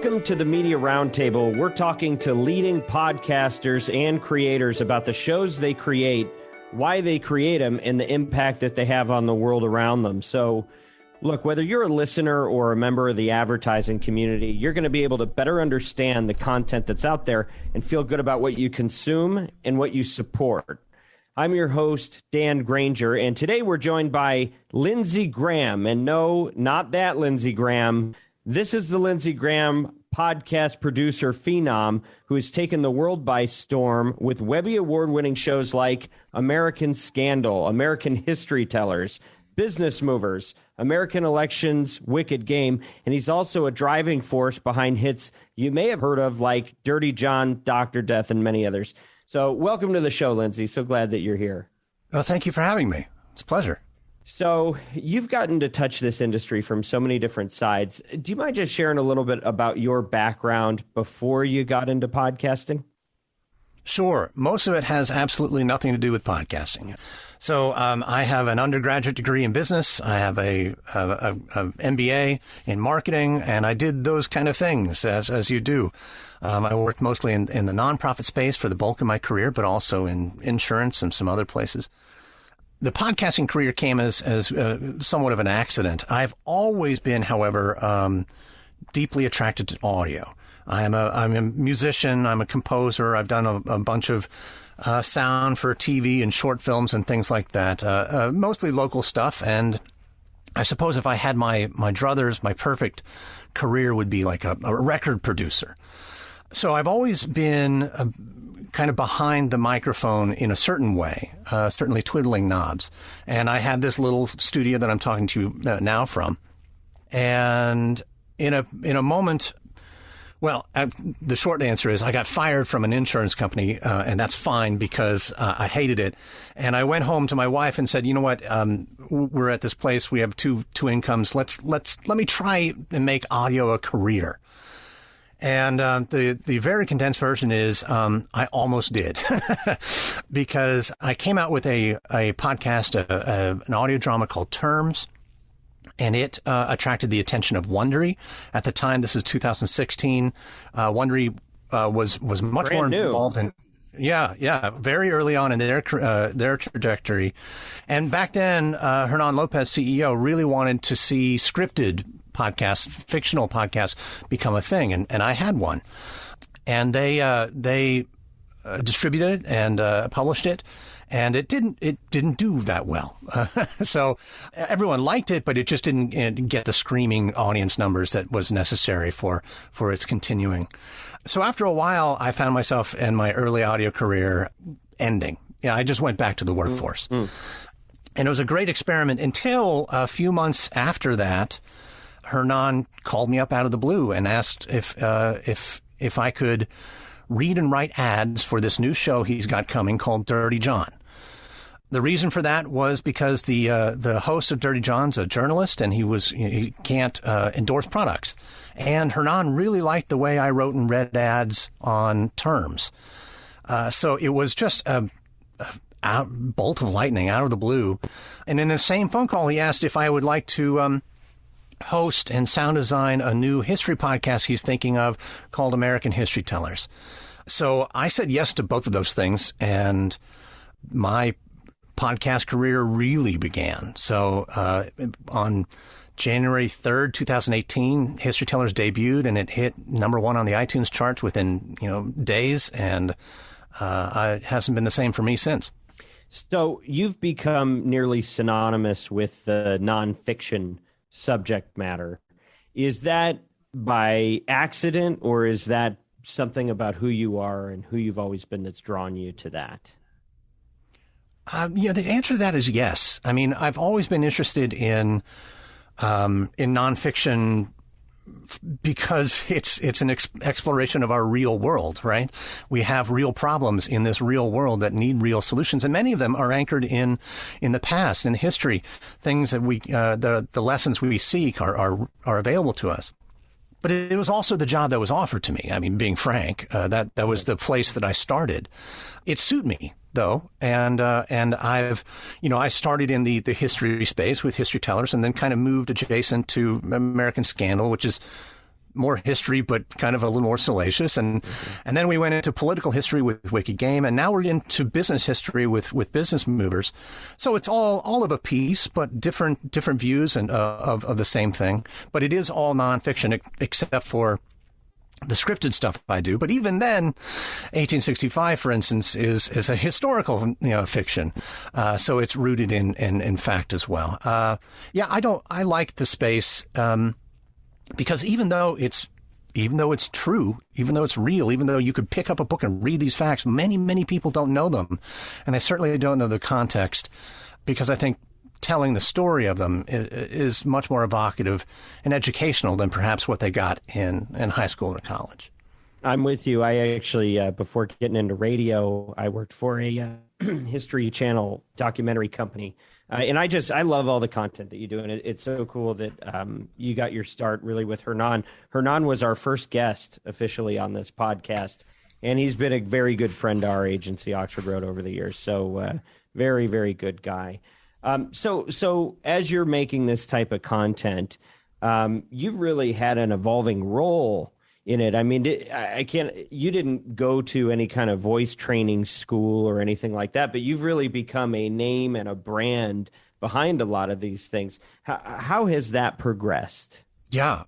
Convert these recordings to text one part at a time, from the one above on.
Welcome to the Media Roundtable. We're talking to leading podcasters and creators about the shows they create, why they create them, and the impact that they have on the world around them. So, look, whether you're a listener or a member of the advertising community, you're going to be able to better understand the content that's out there and feel good about what you consume and what you support. I'm your host, Dan Granger, and today we're joined by Lindsey Graham. And no, not that Lindsey Graham. This is the Lindsey Graham podcast producer phenom who has taken the world by storm with Webby Award-winning shows like American Scandal, American History Tellers, Business Movers, American Elections, Wicked Game, and he's also a driving force behind hits you may have heard of like Dirty John, Dr. Death, and many others. So welcome to the show, Lindsey. So glad that you're here. Well, thank you for having me. It's a pleasure. So you've gotten to touch this industry from so many different sides. Do you mind just sharing a little bit about your background before you got into podcasting? Sure. Most of it has absolutely nothing to do with podcasting. So I have an undergraduate degree in business. I have a MBA in marketing, and I did those kind of things as you do. I worked mostly in the nonprofit space for the bulk of my career, but also in insurance and some other places. The podcasting career came as somewhat of an accident. I've always been, however, deeply attracted to audio. I'm a musician. I'm a composer. I've done a bunch of sound for TV and short films and things like that, mostly local stuff. And I suppose if I had my druthers, my perfect career would be like a record producer. So I've always been kind of behind the microphone in a certain way, certainly twiddling knobs. And I had this little studio that I'm talking to you now from. And in a moment, well, the short answer is I got fired from an insurance company, and that's fine because I hated it. And I went home to my wife and said, you know what, we're at this place, we have two incomes. Let me try and make audio a career. And the very condensed version is I almost did because I came out with a podcast, an audio drama called Terms, and it attracted the attention of Wondery. At the time, this is 2016, Wondery was much Brand more new. involved in. Yeah, very early on in their trajectory. And back then, Hernan Lopez, CEO, really wanted to see scripted podcasts, fictional podcasts, become a thing, and I had one, and they distributed it and published it, and it didn't do that well. So everyone liked it, but it just didn't get the screaming audience numbers that was necessary for its continuing. So after a while, I found myself in my early audio career ending. Yeah, I just went back to the workforce, and it was a great experiment until a few months after that. Hernan called me up out of the blue and asked if I could read and write ads for this new show he's got coming called Dirty John. The reason for that was because the host of Dirty John's a journalist, and he can't endorse products. And Hernan really liked the way I wrote and read ads on Terms. So it was just a bolt of lightning out of the blue. And in the same phone call, he asked if I would like to host and sound design a new history podcast he's thinking of called American History Tellers. So I said yes to both of those things, and my podcast career really began. So on January 3rd, 2018, History Tellers debuted, and it hit number one on the iTunes charts within days, and it hasn't been the same for me since. So you've become nearly synonymous with the nonfiction subject matter. Is that by accident, or is that something about who you are and who you've always been that's drawn you to that? The answer to that is yes. I mean, I've always been interested in nonfiction because it's an exploration of our real world, right? We have real problems in this real world that need real solutions, and many of them are anchored in the past, in history, things that we the lessons we seek are available to us. But it was also the job that was offered to me. I mean, being frank, that was the place that I started. It suited me, though, and I've, I started in the history space with History Tellers, and then kind of moved adjacent to American Scandal, which is more history, but kind of a little more salacious. And then we went into political history with Wicked Game, and now we're into business history with Business Movers. So it's all of a piece, but different views and of the same thing. But it is all nonfiction, except for the scripted stuff I do. But even then, 1865, for instance, is a historical fiction. So it's rooted in fact as well. I like the space because even though it's true, even though it's real, even though you could pick up a book and read these facts, many people don't know them, and they certainly don't know the context, because I think telling the story of them is much more evocative and educational than perhaps what they got in high school or college. I'm with you. I actually, before getting into radio, I worked for a History Channel documentary company. And I love all the content that you do. And it's so cool that you got your start really with Hernan. Hernan was our first guest officially on this podcast. And he's been a very good friend to our agency, Oxford Road, over the years. So very, very good guy. So as you're making this type of content, you've really had an evolving role in it. I mean, you didn't go to any kind of voice training school or anything like that, but you've really become a name and a brand behind a lot of these things. How has that progressed? Yeah.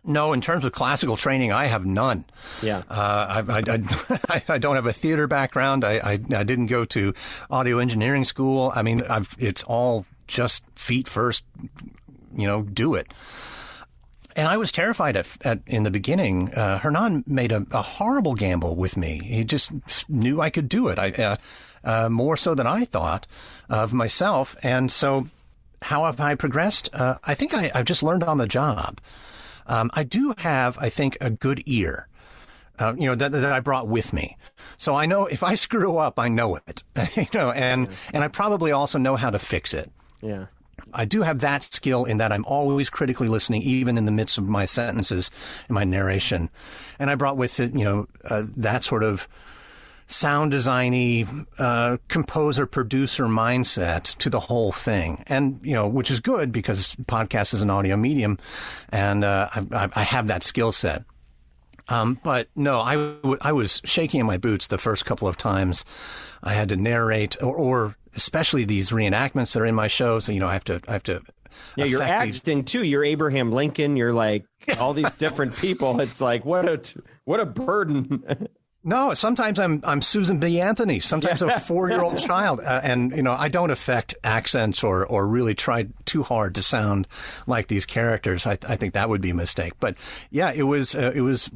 No, in terms of classical training, I have none. Yeah. I don't have a theater background. I didn't go to audio engineering school. I mean, it's all just feet first, do it. And I was terrified in the beginning. Hernan made a horrible gamble with me. He just knew I could do it. More so than I thought of myself. And so how have I progressed? I think I've just learned on the job. I do have, I think, a good ear, that I brought with me. So I know if I screw up, I know it, and I probably also know how to fix it. Yeah. I do have that skill in that I'm always critically listening, even in the midst of my sentences and my narration. And I brought with it, that sort of sound designy, composer, producer mindset to the whole thing. And, which is good because podcast is an audio medium and, I have that skill set. But no, I was shaking in my boots the first couple of times I had to narrate or especially these reenactments that are in my show. So, I have to. Yeah, you're acting too. You're Abraham Lincoln. You're like all these different people. It's like, what a burden. No, sometimes I'm Susan B. Anthony, sometimes a 4-year-old child. And, I don't affect accents or really try too hard to sound like these characters. I think that would be a mistake. But yeah, it was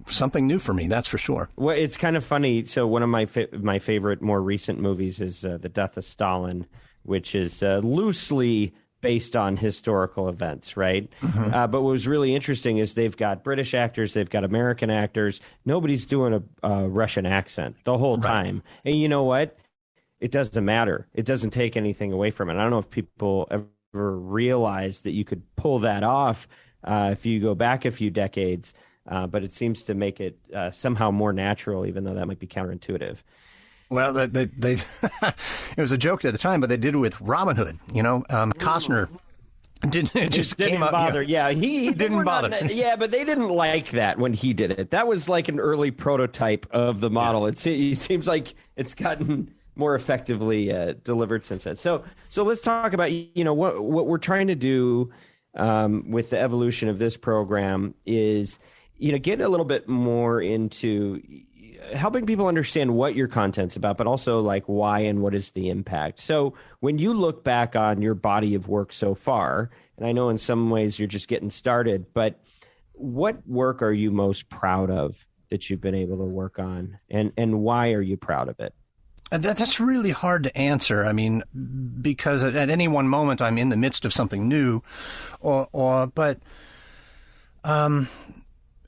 something new for me. That's for sure. Well, it's kind of funny. So one of my favorite more recent movies is The Death of Stalin, which is loosely based on historical events, right? Mm-hmm. But what was really interesting is they've got British actors, they've got American actors. Nobody's doing a Russian accent the whole time. Right. And you know what? It doesn't matter. It doesn't take anything away from it. I don't know if people ever realize that you could pull that off if you go back a few decades, but it seems to make it somehow more natural, even though that might be counterintuitive. Well, they it was a joke at the time, but they did it with Robin Hood. Costner didn't bother. Yeah, he didn't bother. But they didn't like that when he did it. That was like an early prototype of the model. Yeah. It seems like it's gotten more effectively delivered since then. So let's talk about what we're trying to do with the evolution of this program is get a little bit more into helping people understand what your content's about, but also like why and what is the impact. So when you look back on your body of work so far, and I know in some ways you're just getting started, but what work are you most proud of that you've been able to work on, and why are you proud of it? That's really hard to answer. I mean, because at any one moment I'm in the midst of something new, but all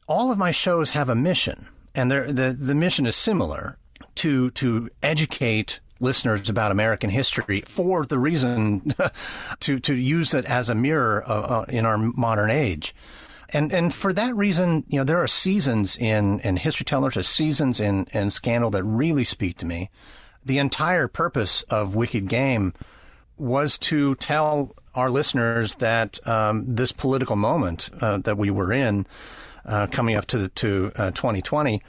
of my shows have a mission. And the mission is similar to educate listeners about American history for the reason to use it as a mirror in our modern age. And for that reason, there are seasons in History Tellers, there's seasons in Scandal that really speak to me. The entire purpose of Wicked Game was to tell our listeners that this political moment that we were in coming up to 2020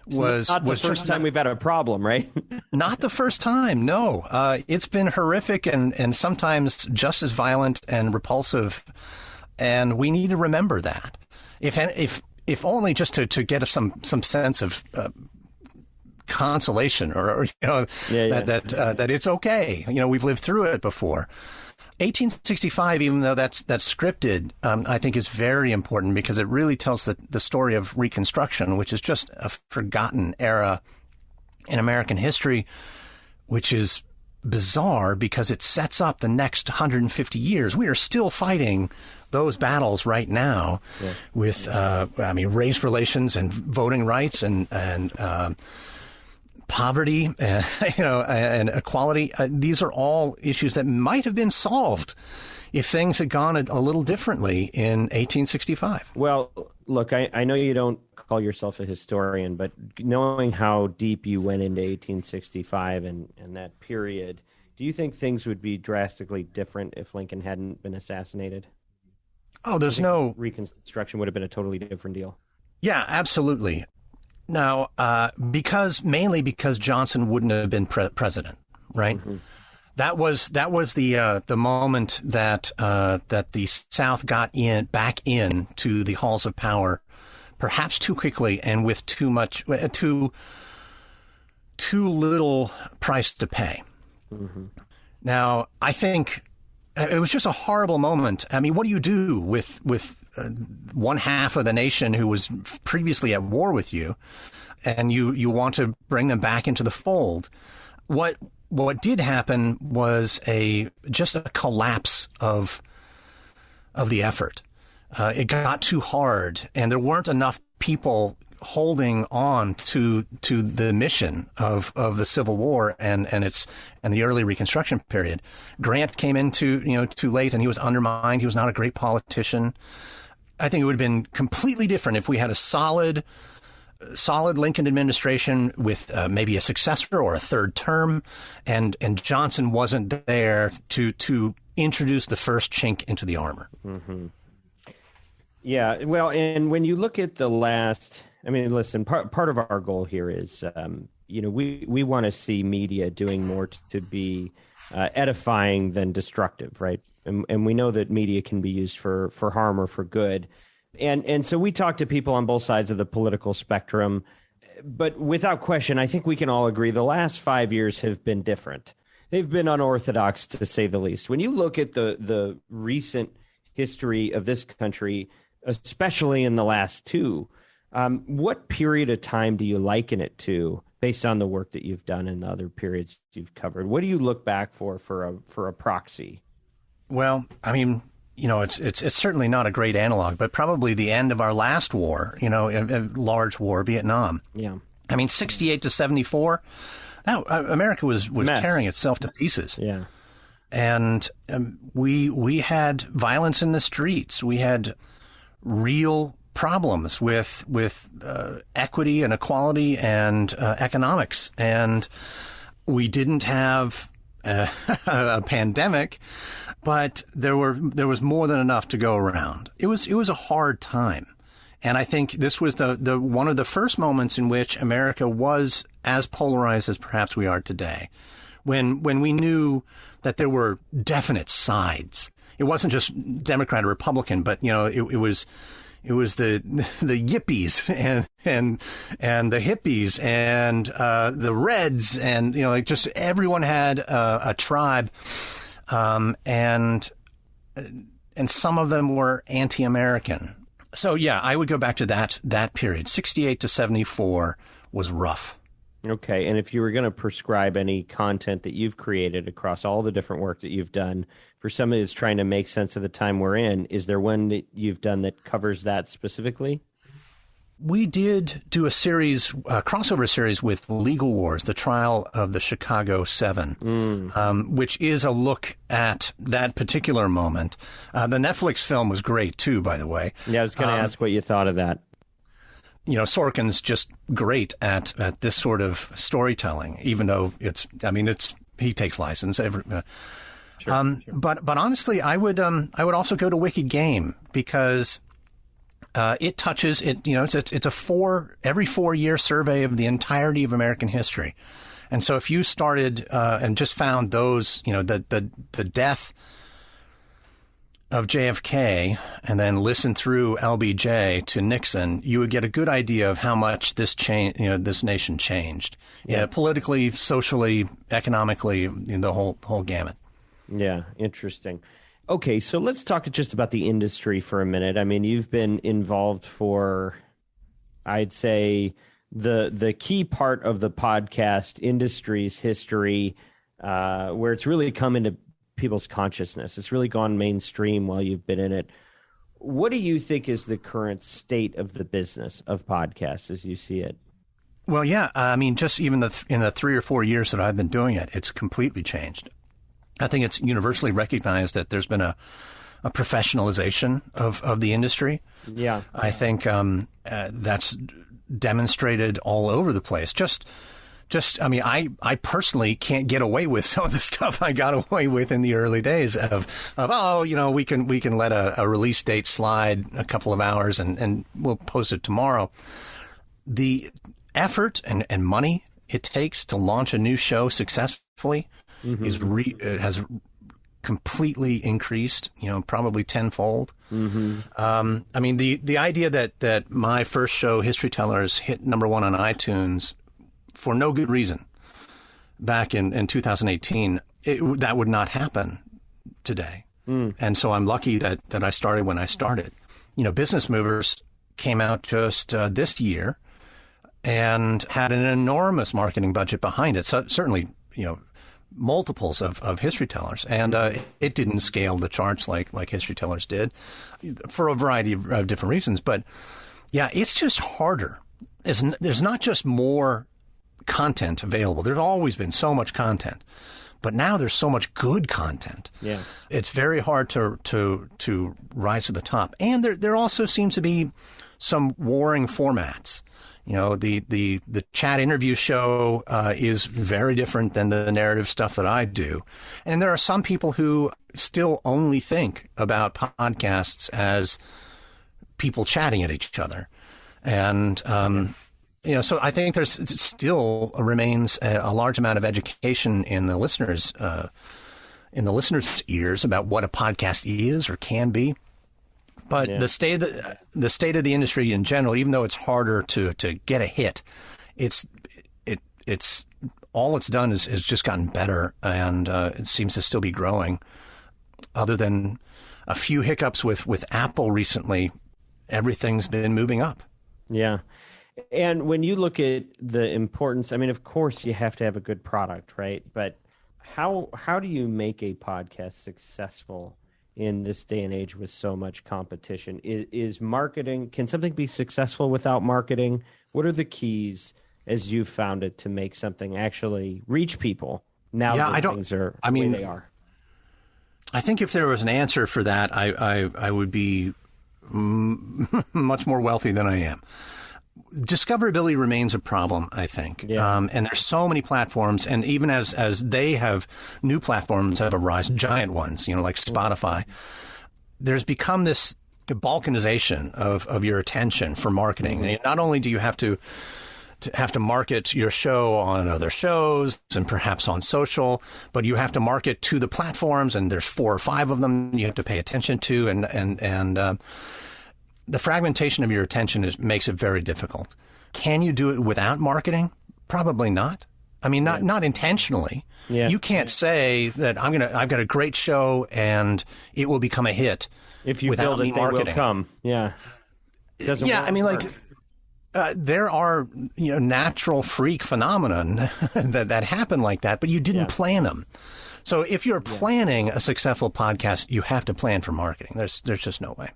was not the first time we've had a problem, right? Not the first time. No, it's been horrific and sometimes just as violent and repulsive. And we need to remember that, if only just to get some sense of consolation, or that it's okay. We've lived through it before. 1865, even though that's scripted, I think is very important because it really tells the story of Reconstruction, which is just a forgotten era in American history, which is bizarre because it sets up the next 150 years. We are still fighting those battles right now with, race relations and voting rights and poverty, and equality. These are all issues that might have been solved if things had gone a little differently in 1865. Well, look, I know you don't call yourself a historian, but knowing how deep you went into 1865 and that period, do you think things would be drastically different if Lincoln hadn't been assassinated? Oh, there's no... Reconstruction would have been a totally different deal. Yeah, absolutely. Now, mainly because Johnson wouldn't have been president, right? Mm-hmm. That was the moment that the South got back into the halls of power, perhaps too quickly and with too little price to pay. Mm-hmm. Now, I think it was just a horrible moment. I mean, what do you do with one half of the nation who was previously at war with you, and you want to bring them back into the fold? What did happen was just a collapse of the effort. It got too hard, and there weren't enough people holding on to the mission of the Civil War and the early Reconstruction period. Grant came in too late, and he was undermined. He was not a great politician. I think it would have been completely different if we had a solid Lincoln administration with maybe a successor or a third term, and Johnson wasn't there to introduce the first chink into the armor. Mm-hmm. Yeah, well, and when you look at the last, I mean, listen, part of our goal here is, we want to see media doing more to be edifying than destructive, right? And we know that media can be used for harm or for good. And so we talk to people on both sides of the political spectrum. But without question, I think we can all agree the last 5 years have been different. They've been unorthodox, to say the least. When you look at the recent history of this country, especially in the last two, what period of time do you liken it to based on the work that you've done in the other periods you've covered? What do you look back for a proxy? Well, I mean, it's certainly not a great analog, but probably the end of our last war, a large war, Vietnam. Yeah. I mean, 68 to 74, America was tearing itself to pieces. Yeah. And we had violence in the streets. We had real problems with equity and equality and economics. And we didn't have a pandemic, but there was more than enough to go around. It was a hard time. And I think this was the one of the first moments in which America was as polarized as perhaps we are today, when we knew that there were definite sides. It wasn't just Democrat or Republican, but it was the yippies and the hippies and the Reds, and just everyone had a tribe, and some of them were anti-American. So yeah, I would go back to that period. 68 to 74 was rough. Okay, and if you were going to prescribe any content that you've created across all the different work that you've done for somebody that's trying to make sense of the time we're in, is there one that you've done that covers that specifically? We did do a crossover series with Legal Wars, the trial of the Chicago 7, which is a look at that particular moment. The Netflix film was great, too, by the way. Yeah, I was going to ask what you thought of that. Sorkin's just great at this sort of storytelling, even though he takes license. Sure. But honestly, I would also go to Wicked Game, because It touches it. It's a every 4-year survey of the entirety of American history. And so if you started and just found those, the death of JFK and then listened through LBJ to Nixon, you would get a good idea of how much this nation changed. Yeah, politically, socially, economically, the whole gamut. Yeah, interesting. Okay, so let's talk just about the industry for a minute. I mean, you've been involved for, I'd say, the key part of the podcast industry's history, where it's really come into people's consciousness. It's really gone mainstream while you've been in it. What do you think is the current state of the business of podcasts as you see it? Well, yeah, I mean, just even in the 3 or 4 years that I've been doing it, it's completely changed. I think it's universally recognized that there's been a professionalization of the industry. Yeah. I think that's demonstrated all over the place. I mean, I personally can't get away with some of the stuff I got away with in the early days of we can let a release date slide a couple of hours and we'll post it tomorrow. The effort and money it takes to launch a new show successfully has completely increased, probably tenfold. I mean, the idea that my first show, History Tellers, hit #1 on iTunes for no good reason back in 2018, that would not happen today. And so I'm lucky that I started when I started. Business Movers came out just this year and had an enormous marketing budget behind it. So certainly, multiples of History Tellers, and it didn't scale the charts like History Tellers did for a variety of different reasons. But yeah, it's just harder. There's not just more content available. There's always been so much content, but now there's so much good content. Yeah, it's very hard to rise to the top. And there also seems to be some warring formats. The chat interview show is very different than the narrative stuff that I do. And there are some people who still only think about podcasts as people chatting at each other. And, so I think there's still remains a large amount of education in the listeners' ears about what a podcast is or can be. But the state of the industry in general, even though it's harder to get a hit, it's all it's done is just gotten better, and it seems to still be growing. Other than a few hiccups with Apple recently, everything's been moving up. Yeah. And when you look at the importance, I mean, of course you have to have a good product, right? But how do you make a podcast successful in this day and age with so much competition? Is marketing, can something be successful without marketing? What are the keys, as you've found it, to make something actually reach people now that things are the way they are? I think if there was an answer for that, I would be much more wealthy than I am. Discoverability remains a problem, I think. Yeah. And there's so many platforms, and even as they have new platforms have arisen, giant ones, like Spotify, there's become this balkanization of your attention for marketing. And not only do you have to market your show on other shows and perhaps on social, but you have to market to the platforms, and there's 4 or 5 of them you have to pay attention to, and the fragmentation of your attention makes it very difficult. Can you do it without marketing? Probably not. I mean, not intentionally. Yeah. You can't say that I've got a great show and it will become a hit. If you build it, they will come. Yeah. Doesn't work. I mean, there are natural freak phenomenon that happen like that, but you didn't plan them. So if you're planning a successful podcast, you have to plan for marketing. There's just no way.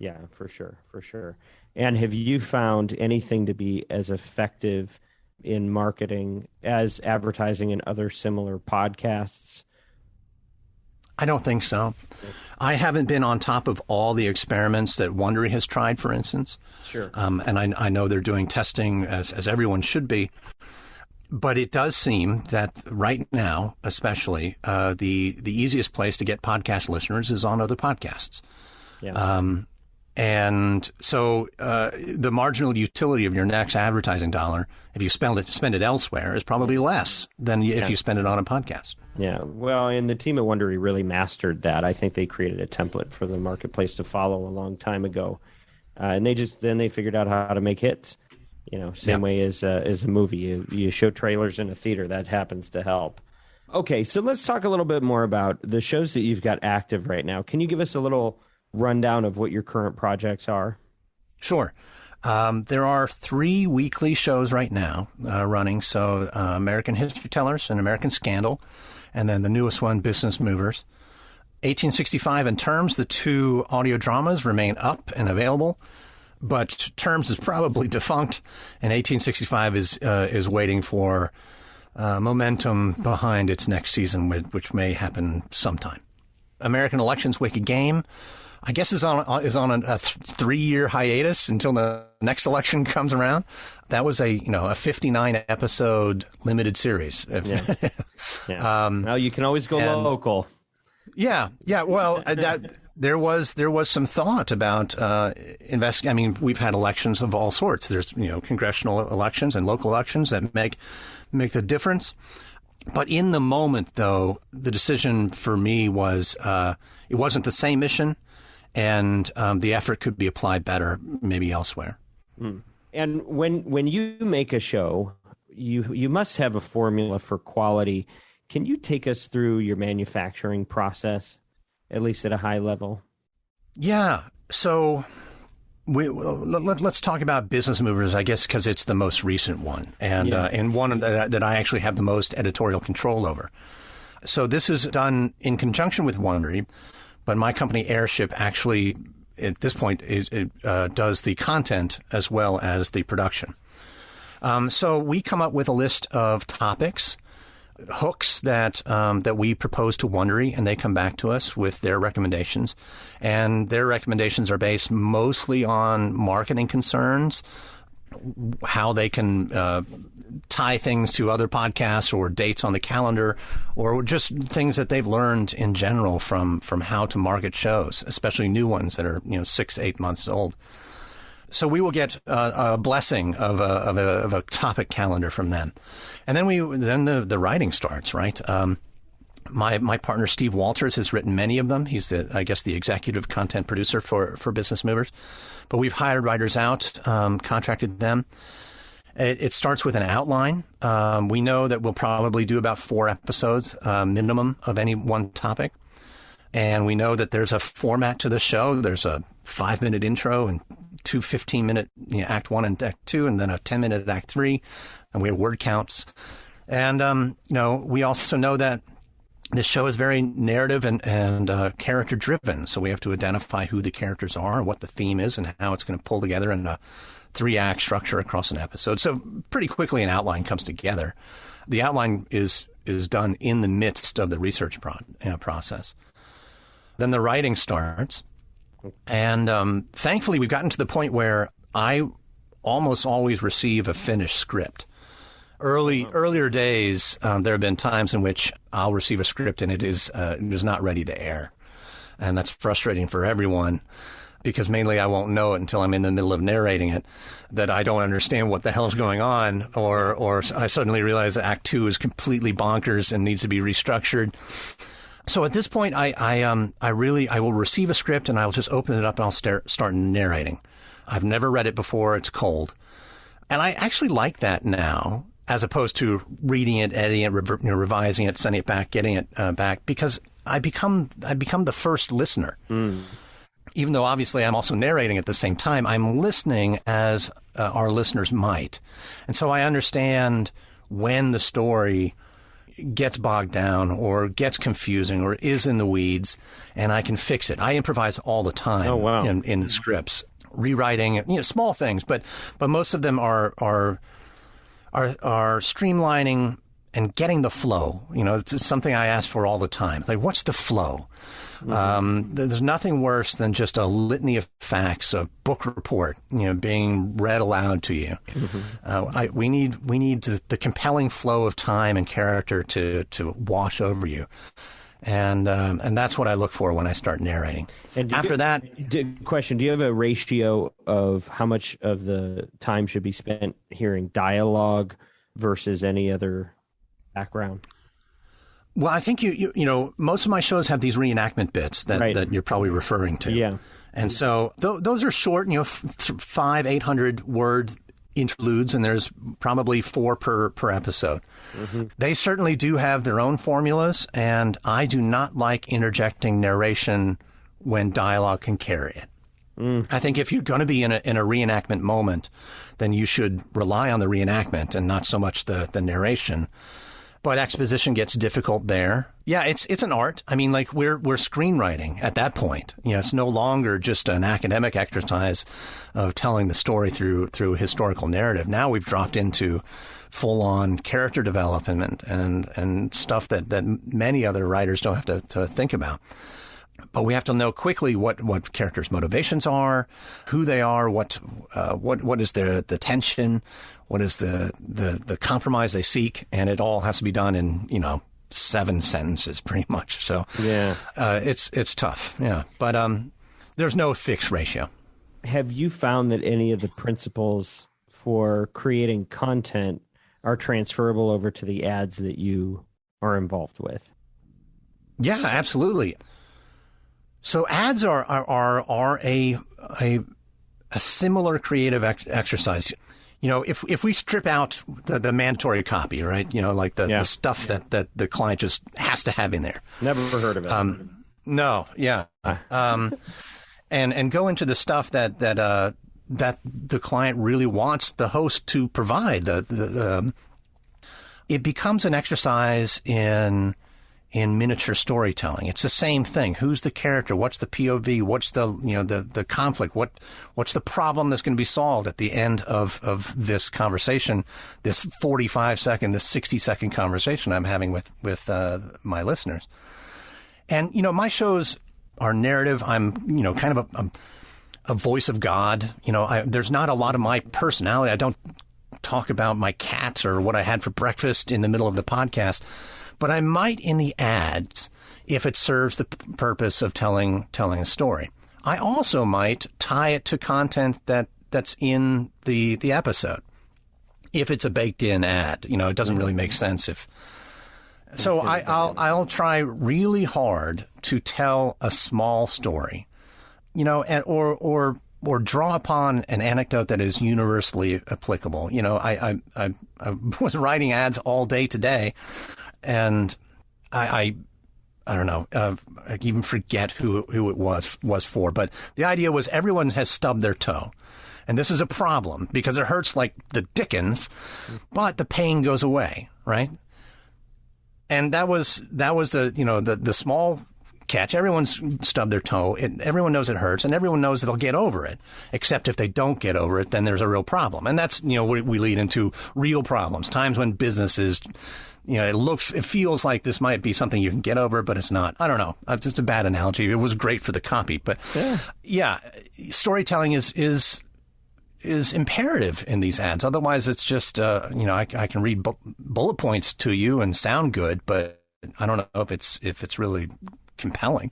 Yeah, for sure. And have you found anything to be as effective in marketing as advertising in other similar podcasts? I don't think so. I haven't been on top of all the experiments that Wondery has tried, for instance. Sure. And I know they're doing testing as everyone should be. But it does seem that right now, especially, the easiest place to get podcast listeners is on other podcasts. Yeah. And so the marginal utility of your next advertising dollar, if you spend it elsewhere, is probably less than if you spend it on a podcast. Yeah, well, and the team at Wondery really mastered that. I think they created a template for the marketplace to follow a long time ago, and they figured out how to make hits. Same way as a movie. You show trailers in a theater, that happens to help. Okay, so let's talk a little bit more about the shows that you've got active right now. Can you give us a little rundown of what your current projects are? Sure. There are 3 weekly shows right now running. So American History Tellers and American Scandal, and then the newest one, Business Movers. 1865 and Terms, the 2 audio dramas, remain up and available, but Terms is probably defunct, and 1865 is waiting for momentum behind its next season, which may happen sometime. American Elections Wicked Game, I guess, is on a 3-year hiatus until the next election comes around. That was a 59 episode limited series. Yeah. Well, you can always go local. Yeah. Well, there was some thought about investing. I mean, we've had elections of all sorts. There's congressional elections and local elections that make a difference. But in the moment, though, the decision for me was it wasn't the same mission. And the effort could be applied better, maybe elsewhere. Mm. And when you make a show, you must have a formula for quality. Can you take us through your manufacturing process, at least at a high level? Yeah. So let's talk about Business Movers, I guess, because it's the most recent one, and one that I actually have the most editorial control over. So this is done in conjunction with Wondery. But my company, Airship, actually, at this point, does the content as well as the production. So we come up with a list of topics, hooks that we propose to Wondery, and they come back to us with their recommendations. And their recommendations are based mostly on marketing concerns, how they can tie things to other podcasts or dates on the calendar, or just things that they've learned in general from how to market shows, especially new ones that are 6-8 months old. So we will get a blessing of a topic calendar from them, and then the writing starts. Right. My partner Steve Walters has written many of them. He's the executive content producer for Business Movers, but we've hired writers out, contracted them. It starts with an outline. We know that we'll probably do about 4 episodes minimum of any one topic, and we know that there's a format to the show. There's a 5-minute intro and 2 15-minute Act 1 and Act 2, and then a 10-minute Act 3, and we have word counts. And we also know that this show is very narrative and character driven, so we have to identify who the characters are, what the theme is, and how it's going to pull together in a 3-act structure across an episode. So pretty quickly an outline comes together. The outline is done in the midst of the research process. Then the writing starts, and thankfully we've gotten to the point where I almost always receive a finished script. Earlier days, there have been times in which I'll receive a script and it is not ready to air. And that's frustrating for everyone, because mainly I won't know it until I'm in the middle of narrating it, that I don't understand what the hell is going on, or I suddenly realize that Act 2 is completely bonkers and needs to be restructured. So at this point, I will receive a script and I'll just open it up and I'll start narrating. I've never read it before. It's cold. And I actually like that now, as opposed to reading it, editing it, revising it, sending it back, getting it back, because I become the first listener. Mm. Even though obviously I'm also narrating at the same time, I'm listening as our listeners might. And so I understand when the story gets bogged down or gets confusing or is in the weeds, and I can fix it. I improvise all the time in the scripts, rewriting, small things, but most of them are streamlining and getting the flow. It's something I ask for all the time. Like, what's the flow? Mm-hmm. There's nothing worse than just a litany of facts, a book report, being read aloud to you. Mm-hmm. We need the compelling flow of time and character to wash over you. And that's what I look for when I start narrating. And after that, question: do you have a ratio of how much of the time should be spent hearing dialogue versus any other background? Well, I think you know, most of my shows have these reenactment bits that you're probably referring to. Yeah. And so those are short, 500-800 word interludes, and there's probably 4 per episode. Mm-hmm. They certainly do have their own formulas, and I do not like interjecting narration when dialogue can carry it. I think if you're going to be in a reenactment moment, then you should rely on the reenactment and not so much the narration. But exposition gets difficult there. Yeah, it's an art. I mean, like we're screenwriting at that point. It's no longer just an academic exercise of telling the story through historical narrative. Now we've dropped into full-on character development and stuff that many other writers don't have to think about. But we have to know quickly what characters' motivations are, who they are, what is the tension, what is the compromise they seek, and it all has to be done in 7 sentences pretty much. So yeah, it's tough. Yeah, but there's no fixed ratio. Have you found that any of the principles for creating content are transferable over to the ads that you are involved with? Yeah, absolutely. So ads are a similar creative exercise. If we strip out the mandatory copy, right? Like the stuff that the client just has to have in there. Never heard of it. No, yeah. And go into the stuff that the client really wants the host to provide. It becomes an exercise in miniature storytelling. It's the same thing. Who's the character? What's the POV? What's the conflict? What's the problem that's going to be solved at the end of this conversation, this 45-second, this 60-second conversation I'm having with my listeners? And, my shows are narrative. I'm, kind of a voice of God. There's not a lot of my personality. I don't talk about my cats or what I had for breakfast in the middle of the podcast. But I might in the ads if it serves the purpose of telling a story. I also might tie it to content that's in the episode. If it's a baked-in ad, it doesn't really make sense if. So I'll try really hard to tell a small story, or draw upon an anecdote that is universally applicable. I was writing ads all day today. And I don't know, I even forget who it was for. But the idea was everyone has stubbed their toe. And this is a problem because it hurts like the dickens, but the pain goes away, right? And that was the small catch. Everyone's stubbed their toe. Everyone knows it hurts, and everyone knows they'll get over it. Except if they don't get over it, then there's a real problem. And that's, we lead into real problems, times when business is... it feels like this might be something you can get over, but it's not. I don't know. It's just a bad analogy. It was great for the copy, but yeah, storytelling is imperative in these ads. Otherwise, it's just I can read bullet points to you and sound good, but I don't know if it's really compelling.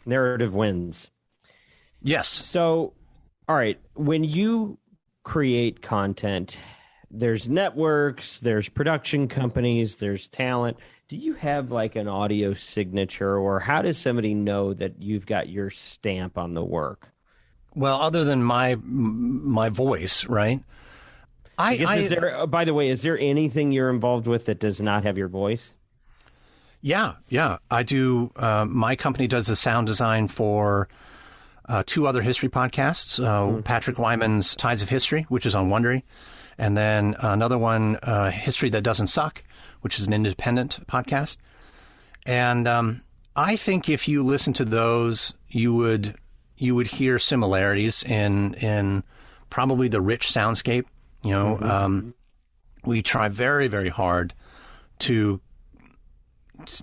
Narrative wins. Yes. So, all right, when you create content, there's networks, there's production companies, there's talent. Do you have like an audio signature, or how does somebody know that you've got your stamp on the work? Well, other than my voice, right? By the way, is there anything you're involved with that does not have your voice? Yeah. I do. My company does the sound design for 2 other history podcasts. Patrick Wyman's Tides of History, which is on Wondery. And then another one, History That Doesn't Suck, which is an independent podcast. And I think if you listen to those, you would hear similarities in probably the rich soundscape. We try very, very hard to it's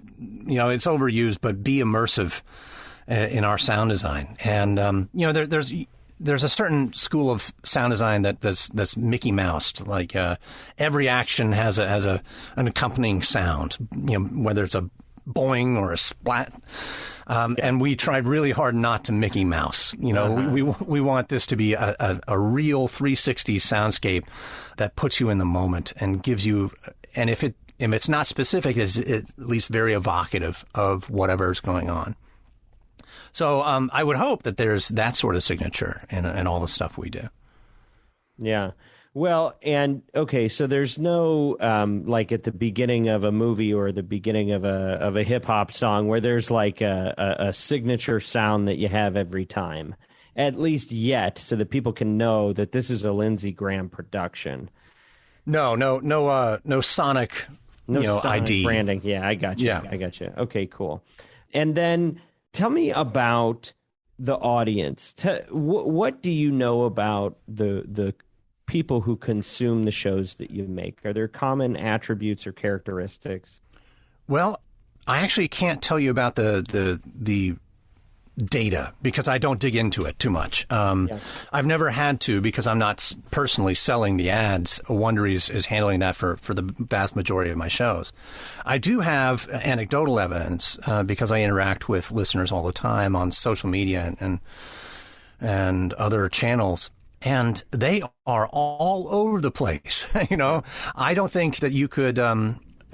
overused, but be immersive in our sound design. And there's a certain school of sound design that's Mickey Moused. Like every action has an accompanying sound. Whether it's a boing or a splat. And we tried really hard not to Mickey Mouse. You know, we want this to be a real 360 soundscape that puts you in the moment and gives you, and if it's not specific, it's at least very evocative of whatever's going on. So I would hope that there's that sort of signature in all the stuff we do. Yeah. Well, and okay, so there's no like at the beginning of a movie or the beginning of a hip hop song where there's like a signature sound that you have every time, at least yet, so that people can know that this is a Lindsey Graham production. No sonic, sonic ID branding. Yeah, I got you. Yeah. I got you. Okay, cool. And then tell me about the audience. What do you know about the people who consume the shows that you make? Are there common attributes or characteristics? Well, I actually can't tell you about the data because I don't dig into it too much. I've never had to because I'm not personally selling the ads. Wondery is handling that for the vast majority of my shows. I do have anecdotal evidence because I interact with listeners all the time on social media and other channels. And they are all over the place. I don't think that you could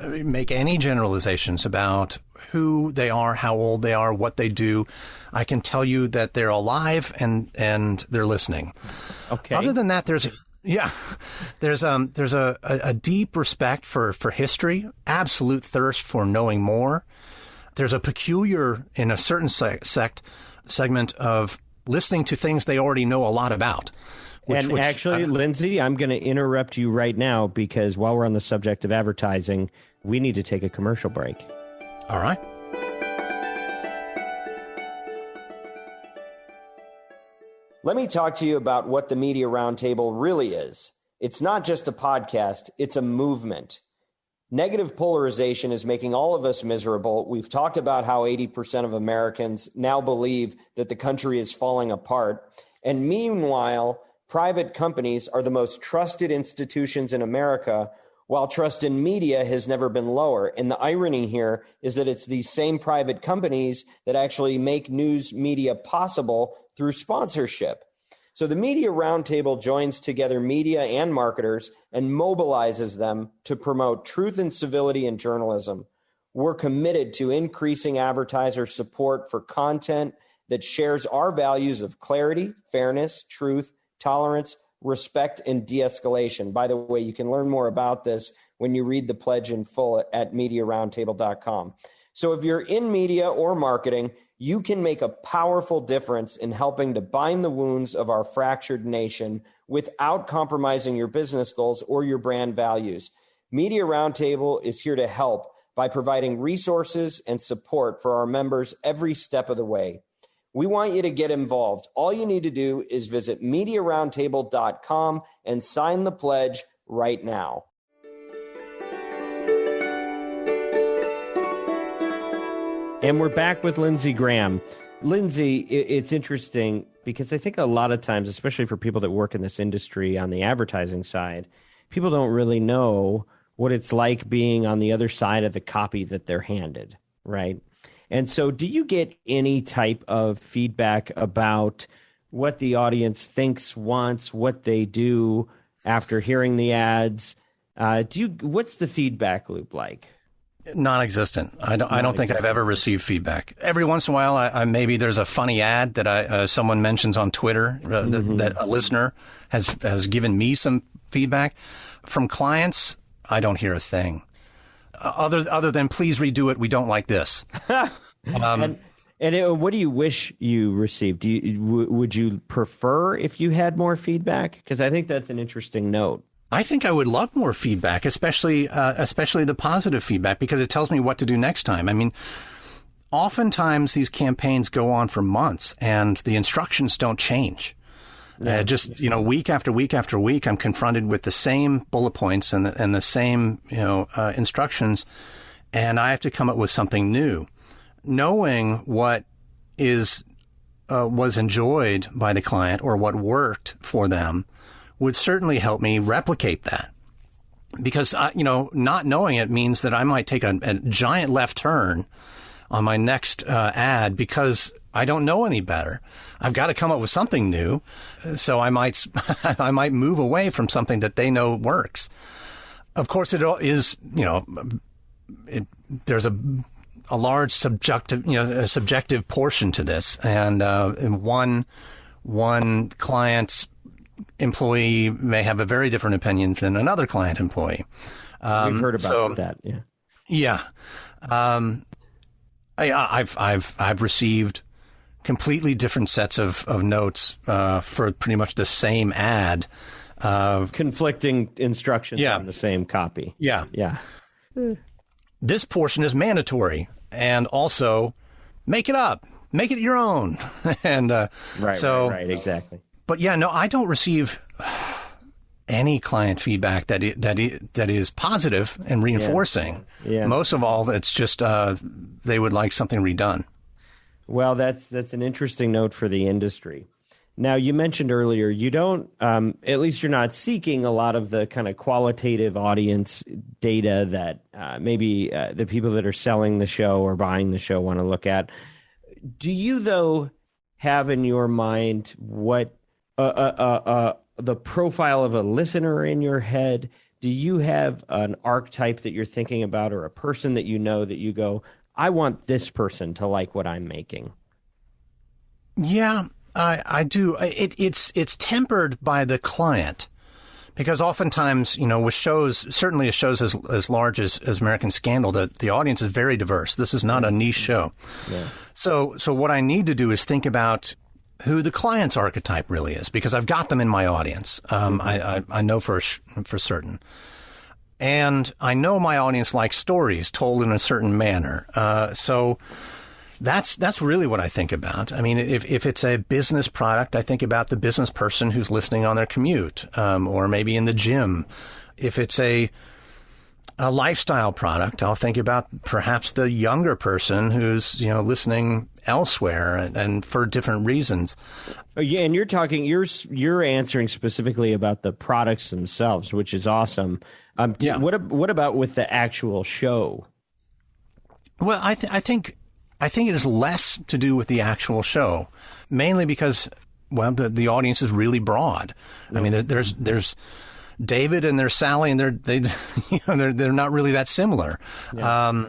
make any generalizations about who they are, how old they are, what they do. I can tell you that they're alive and they're listening. Okay. Other than that, there's a deep respect for history, absolute thirst for knowing more. There's a peculiar, in a certain segment of listening to things they already know a lot about. Lindsey, I'm going to interrupt you right now because while we're on the subject of advertising, we need to take a commercial break. All right. Let me talk to you about what the Media Roundtable really is. It's not just a podcast, it's a movement. Negative polarization is making all of us miserable. We've talked about how 80% of Americans now believe that the country is falling apart. And meanwhile, private companies are the most trusted institutions in America, while trust in media has never been lower. And the irony here is that it's these same private companies that actually make news media possible through sponsorship. So the Media Roundtable joins together media and marketers and mobilizes them to promote truth and civility in journalism. We're committed to increasing advertiser support for content that shares our values of clarity, fairness, truth, tolerance, respect, and de-escalation. By the way, you can learn more about this when you read the pledge in full at MediaRoundtable.com. So if you're in media or marketing, you can make a powerful difference in helping to bind the wounds of our fractured nation without compromising your business goals or your brand values. Media Roundtable is here to help by providing resources and support for our members every step of the way. We want you to get involved. All you need to do is visit MediaRoundtable.com and sign the pledge right now. And we're back with Lindsey Graham. Lindsey, it's interesting because I think a lot of times, especially for people that work in this industry on the advertising side, people don't really know what it's like being on the other side of the copy that they're handed, right? And so do you get any type of feedback about what the audience thinks, wants, what they do after hearing the ads? What's the feedback loop like? Non-existent. I don't think I've ever received feedback. Every once in a while, I maybe there's a funny ad that someone mentions on Twitter that a listener has given me some feedback. From clients, I don't hear a thing. Other than please redo it. We don't like this. And what do you wish you received? Would you prefer if you had more feedback? Because I think that's an interesting note. I think I would love more feedback, especially the positive feedback, because it tells me what to do next time. I mean, oftentimes these campaigns go on for months and the instructions don't change. Week after week after week, I'm confronted with the same bullet points and the same, instructions, and I have to come up with something new. Knowing what was enjoyed by the client or what worked for them would certainly help me replicate that. because, not knowing it means that I might take a giant left turn on my next ad because I don't know any better. I've got to come up with something new. So I might move away from something that they know works. Of course, it is, there's a large subjective portion to this. And one client's employee may have a very different opinion than another client employee. We've heard about that. Yeah. Yeah. I've received completely different sets of notes for pretty much the same ad. Conflicting instructions on the same copy. Yeah. Yeah. This portion is mandatory, and also make it up, make it your own. And right, exactly. But yeah, no, I don't receive any client feedback that is positive and reinforcing. Yeah. Most of all, it's just they would like something redone. Well, that's an interesting note for the industry. Now, you mentioned earlier you don't, at least you're not seeking a lot of the kind of qualitative audience data that maybe the people that are selling the show or buying the show want to look at. Do you, though, have in your mind what the profile of a listener in your head? Do you have an archetype that you're thinking about, or a person that you know that you go, I want this person to like what I'm making? Yeah, I do. It's tempered by the client, because oftentimes, with shows, certainly shows as large as American Scandal, the audience is very diverse. This is not a niche show. Yeah. So what I need to do is think about who the client's archetype really is, because I've got them in my audience. I know for certain. And I know my audience likes stories told in a certain manner. So that's really what I think about. I mean, if it's a business product, I think about the business person who's listening on their commute, or maybe in the gym. If it's a lifestyle product, I'll think about perhaps the younger person who's, listening elsewhere and for different reasons. Oh, yeah, and you're answering specifically about the products themselves, which is awesome. Yeah. What about with the actual show? Well, I think it is less to do with the actual show, mainly because, well, the audience is really broad. I mean, there's David and there's Sally, and they're not really that similar. Yeah.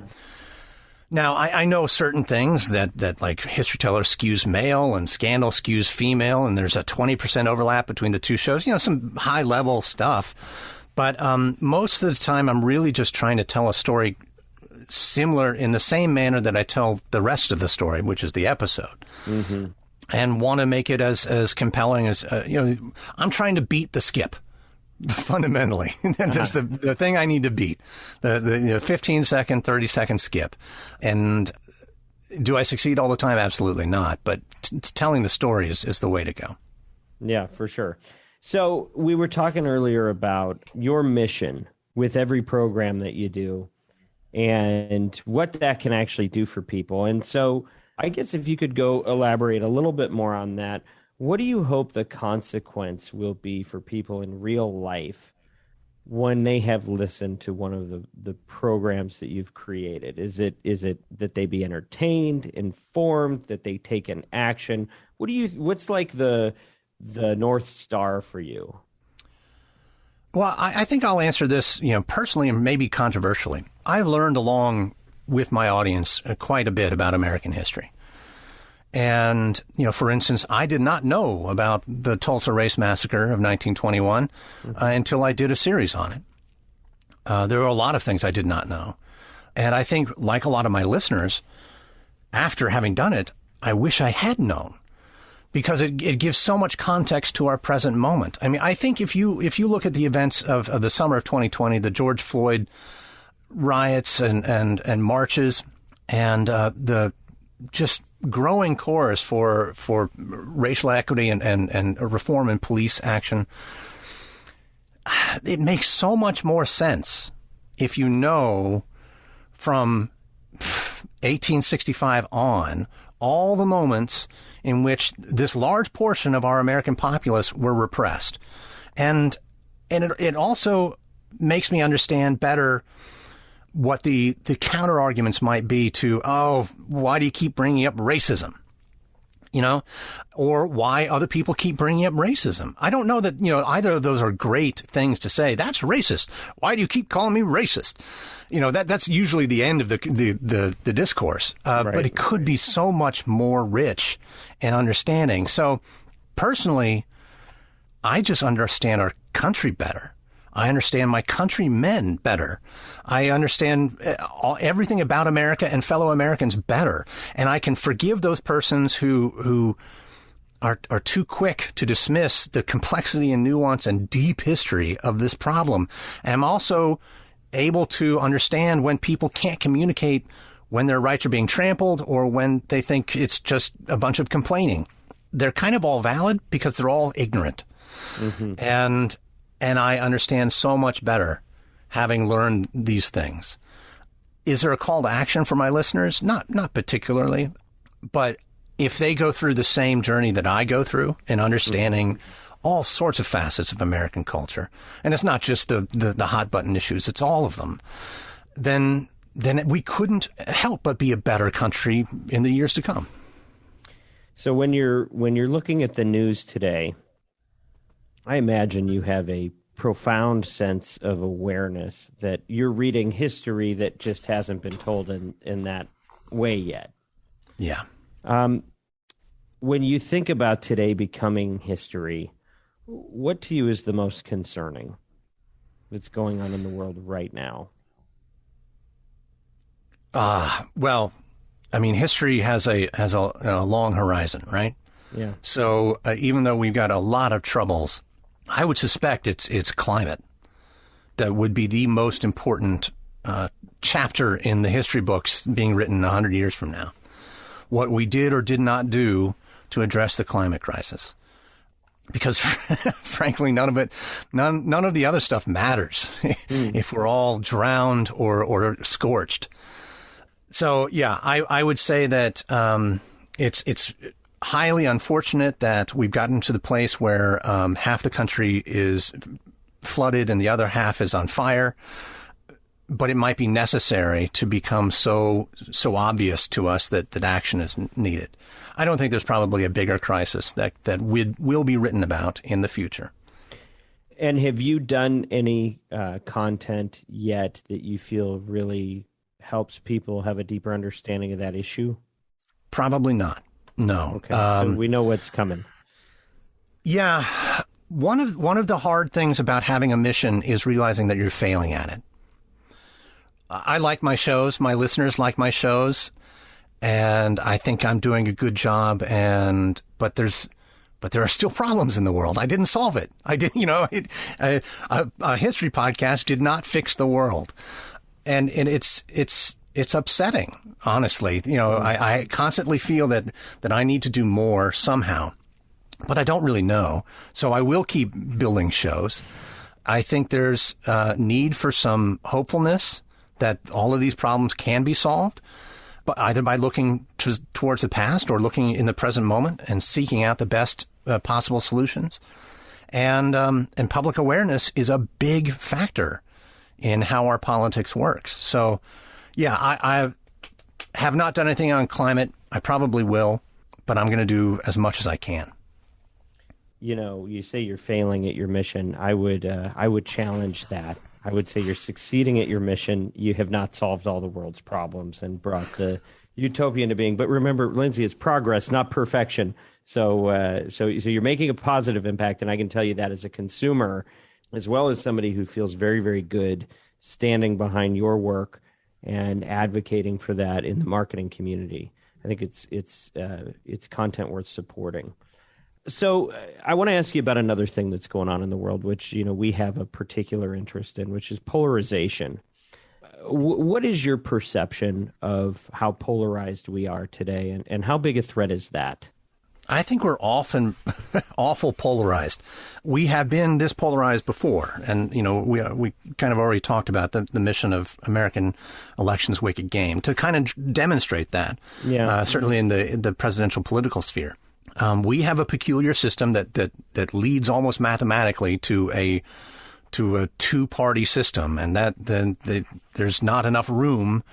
Now, I know certain things that like History Teller skews male and Scandal skews female, and there's a 20% overlap between the two shows. Some high level stuff. But most of the time, I'm really just trying to tell a story similar in the same manner that I tell the rest of the story, which is the episode. Mm-hmm. And want to make it as compelling as, I'm trying to beat the skip. Fundamentally, that's the thing I need to beat, the 15-second, 30-second skip. And do I succeed all the time? Absolutely not. But telling the story is the way to go. Yeah, for sure. So we were talking earlier about your mission with every program that you do and what that can actually do for people. And so I guess if you could go elaborate a little bit more on that. What do you hope the consequence will be for people in real life when they have listened to one of the programs that you've created? Is it that they be entertained, informed, that they take an action? What's like the North Star for you? Well, I think I'll answer this, personally and maybe controversially. I learned along with my audience quite a bit about American history. And, for instance, I did not know about the Tulsa Race Massacre of 1921 until I did a series on it. There were a lot of things I did not know. And I think, like a lot of my listeners, after having done it, I wish I had known, because it gives so much context to our present moment. I mean, I think if you look at the events of the summer of 2020, the George Floyd riots and marches and the just growing chorus for racial equity and reform in police action, it makes so much more sense if you know from 1865 on all the moments in which this large portion of our American populace were repressed. And it also makes me understand better what the counter arguments might be to, oh, why do you keep bringing up racism? You know, or why other people keep bringing up racism. I don't know that, either of those are great things to say. That's racist. Why do you keep calling me racist? That's usually the end of the discourse. Right. But it could be so much more rich and understanding. So personally, I just understand our country better. I understand my countrymen better. I understand everything about America and fellow Americans better. And I can forgive those persons who are too quick to dismiss the complexity and nuance and deep history of this problem. And I'm also able to understand when people can't communicate, when their rights are being trampled, or when they think it's just a bunch of complaining. They're kind of all valid because they're all ignorant. Mm-hmm. And I understand so much better having learned these things. Is there a call to action for my listeners? Not particularly, but if they go through the same journey that I go through in understanding all sorts of facets of American culture, and it's not just the hot button issues, it's all of them, then we couldn't help but be a better country in the years to come. So when you're looking at the news today, I imagine you have a profound sense of awareness that you're reading history that just hasn't been told in that way yet. Yeah. When you think about today becoming history, what to you is the most concerning that's going on in the world right now? Well, I mean, history has a long horizon, right? Yeah. So even though we've got a lot of troubles, I would suspect it's climate that would be the most important chapter in the history books being written 100 years from now. What we did or did not do to address the climate crisis. Because frankly, none of the other stuff matters if we're all drowned or scorched. So, yeah, I would say that it's highly unfortunate that we've gotten to the place where half the country is flooded and the other half is on fire. But it might be necessary to become so obvious to us that action is needed. I don't think there's probably a bigger crisis that will be written about in the future. And have you done any content yet that you feel really helps people have a deeper understanding of that issue? Probably not. No. Okay. So we know what's coming. Yeah. One of the hard things about having a mission is realizing that you're failing at it. I like my shows. My listeners like my shows, and I think I'm doing a good job. But there are still problems in the world. I didn't solve it. I didn't. A history podcast did not fix the world, and it's upsetting. Honestly, I constantly feel that I need to do more somehow, but I don't really know. So I will keep building shows. I think there's need for some hopefulness that all of these problems can be solved, but either by looking towards the past or looking in the present moment and seeking out the best possible solutions. And public awareness is a big factor in how our politics works. So, yeah, I have not done anything on climate. I probably will, but I'm going to do as much as I can. You say you're failing at your mission. I would challenge that. I would say you're succeeding at your mission. You have not solved all the world's problems and brought the utopia into being. But remember, Lindsay, it's progress, not perfection. So you're making a positive impact, and I can tell you that as a consumer, as well as somebody who feels very, very good standing behind your work and advocating for that in the marketing community. I think it's content worth supporting. So I want to ask you about another thing that's going on in the world, which we have a particular interest in, which is polarization. What is your perception of how polarized we are today, and how big a threat is that? I think we're often awful polarized. We have been this polarized before, and we kind of already talked about the mission of American elections wicked game to kind of demonstrate that. Yeah. Certainly in the presidential political sphere. We have a peculiar system that leads almost mathematically to to a two-party system, and that there's not enough room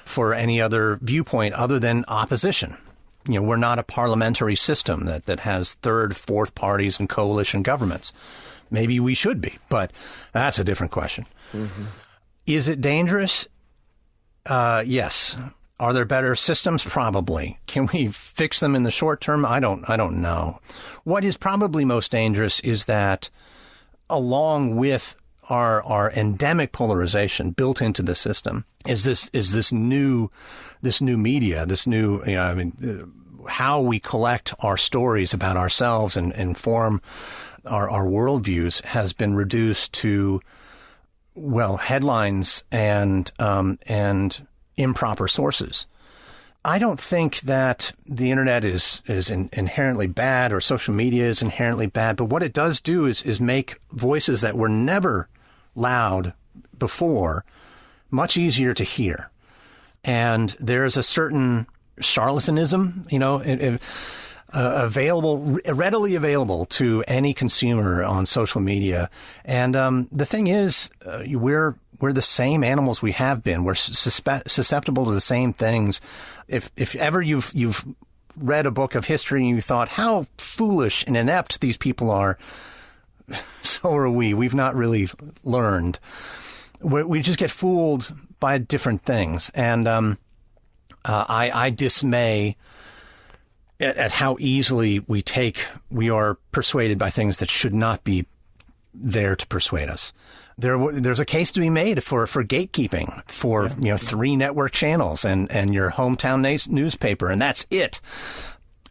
for any other viewpoint other than opposition. We're not a parliamentary system that has third, fourth parties and coalition governments. Maybe we should be, but that's a different question. Mm-hmm. Is it dangerous? Yes. Are there better systems? Probably. Can we fix them in the short term? I don't know. What is probably most dangerous is that along with our endemic polarization built into the system is this new media, this new, how we collect our stories about ourselves and inform our worldviews has been reduced to, headlines and improper sources. I don't think that the internet is inherently bad or social media is inherently bad, but what it does do is make voices that were never loud before much easier to hear. And there's a certain charlatanism, readily available to any consumer on social media. And the thing is, we're the same animals we have been. We're susceptible to the same things. If ever you've read a book of history and you thought how foolish and inept these people are, so are we. We've not really learned. We just get fooled by different things. And I dismay at how easily we are persuaded by things that should not be there to persuade us. There's a case to be made for gatekeeping for 3 network channels and your hometown newspaper, and that's it.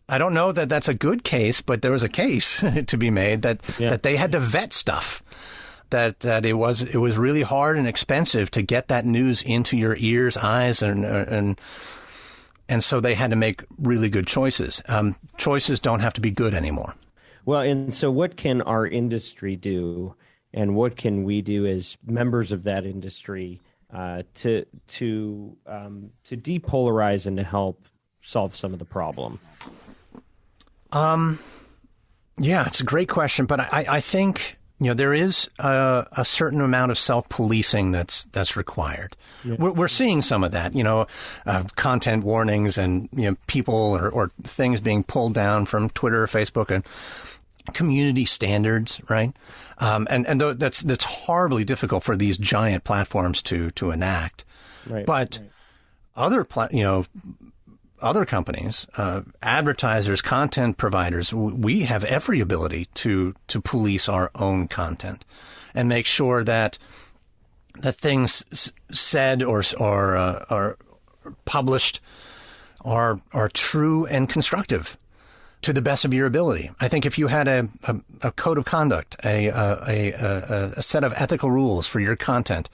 I don't know that that's a good case, but there was a case to be made that they had to vet stuff. That it was really hard and expensive to get that news into your ears, eyes, and so they had to make really good choices. Choices don't have to be good anymore. Well, and so what can our industry do, and what can we do as members of that industry to depolarize and to help solve some of the problem? Yeah, it's a great question, but I think there is a certain amount of self-policing that's required. Yeah. We're seeing some of that, content warnings and people or things being pulled down from Twitter or Facebook and community standards, right? And that's horribly difficult for these giant platforms to enact. Right. But other companies, advertisers, content providers, we have every ability to police our own content and make sure that things said or published are true and constructive to the best of your ability. I think if you had a code of conduct, a set of ethical rules for your content,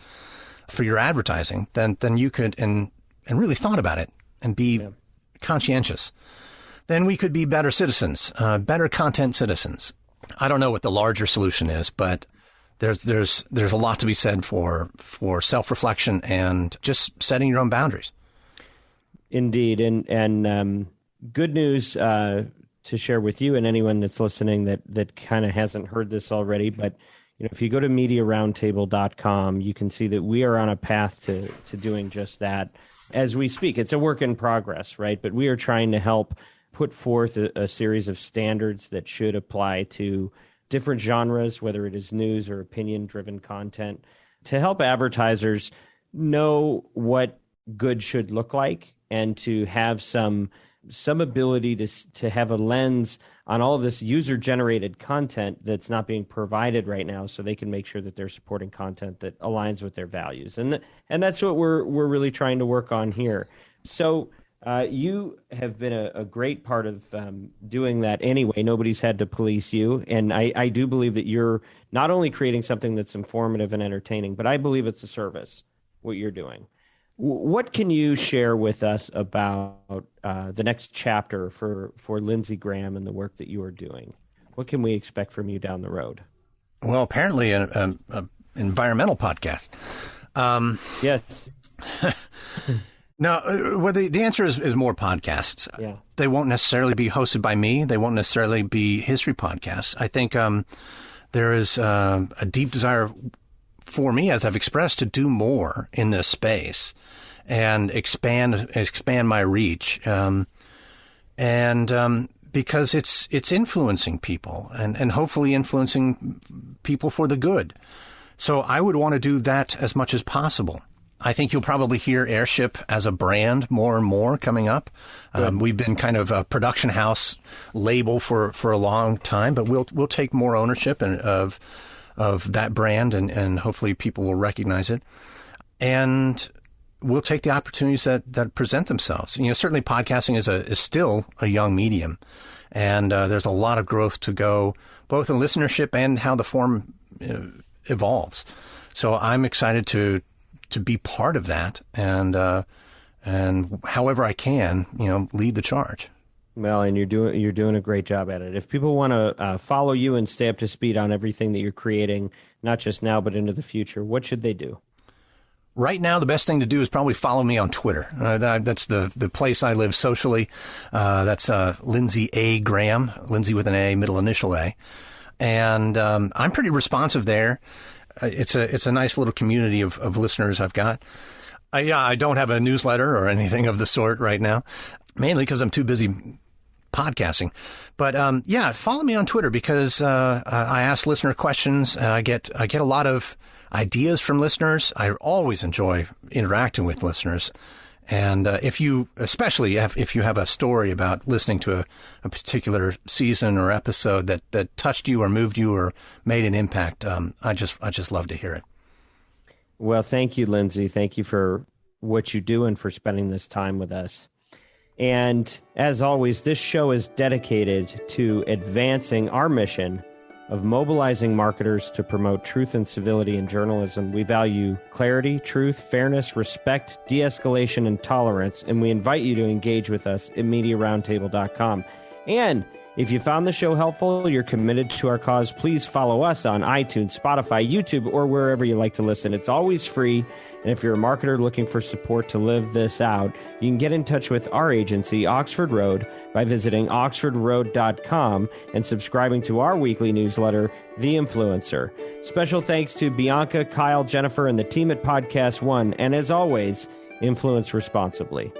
for your advertising, then you could and really thought about it and be conscientious, then we could be better citizens, better content citizens. I don't know what the larger solution is, but there's a lot to be said for self-reflection and just setting your own boundaries. Indeed, and good news to share with you and anyone that's listening that kind of hasn't heard this already, but if you go to MediaRoundtable.com, you can see that we are on a path to doing just that. As we speak, it's a work in progress, right? But we are trying to help put forth a series of standards that should apply to different genres, whether it is news or opinion-driven content, to help advertisers know what good should look like and to have some ability to have a lens on all of this user-generated content that's not being provided right now, so they can make sure that they're supporting content that aligns with their values. And that's what we're really trying to work on here. So you have been a great part of doing that anyway. Nobody's had to police you. And I do believe that you're not only creating something that's informative and entertaining, but I believe it's a service, what you're doing. What can you share with us about the next chapter for Lindsey Graham and the work that you are doing? What can we expect from you down the road? Well, apparently an environmental podcast. Yes. No, well, the answer is more podcasts. Yeah. They won't necessarily be hosted by me. They won't necessarily be history podcasts. I think there is a deep desire for me, as I've expressed, to do more in this space and expand my reach. Because it's influencing people and hopefully influencing people for the good. So I would want to do that as much as possible. I think you'll probably hear Airship as a brand more and more coming up. We've been kind of a production house label for a long time, but we'll take more ownership of that brand, and hopefully people will recognize it. And we'll take the opportunities that present themselves. Certainly podcasting is still a young medium, and there's a lot of growth to go, both in listenership and how the form evolves. So I'm excited to be part of that, and however I can, lead the charge. Well, and you're doing a great job at it. If people want to follow you and stay up to speed on everything that you're creating, not just now but into the future, what should they do? Right now, the best thing to do is probably follow me on Twitter. That's the place I live socially. That's Lindsey A. Graham, Lindsey with an A, middle initial A. And I'm pretty responsive there. It's a nice little community of listeners I've got. I don't have a newsletter or anything of the sort right now, mainly because I'm too busy podcasting. But follow me on Twitter, because I ask listener questions. I get a lot of ideas from listeners. I always enjoy interacting with listeners. And if you have a story about listening to a particular season or episode that touched you or moved you or made an impact, I just love to hear it. Well, thank you, Lindsey. Thank you for what you do and for spending this time with us. And as always, this show is dedicated to advancing our mission of mobilizing marketers to promote truth and civility in journalism. We value clarity, truth, fairness, respect, de-escalation, and tolerance, and we invite you to engage with us at MediaRoundtable.com. And if you found the show helpful, you're committed to our cause, please follow us on iTunes, Spotify, YouTube, or wherever you like to listen. It's always free. And if you're a marketer looking for support to live this out, you can get in touch with our agency, Oxford Road, by visiting oxfordroad.com and subscribing to our weekly newsletter, The Influencer. Special thanks to Bianca, Kyle, Jennifer, and the team at Podcast One. And as always, influence responsibly.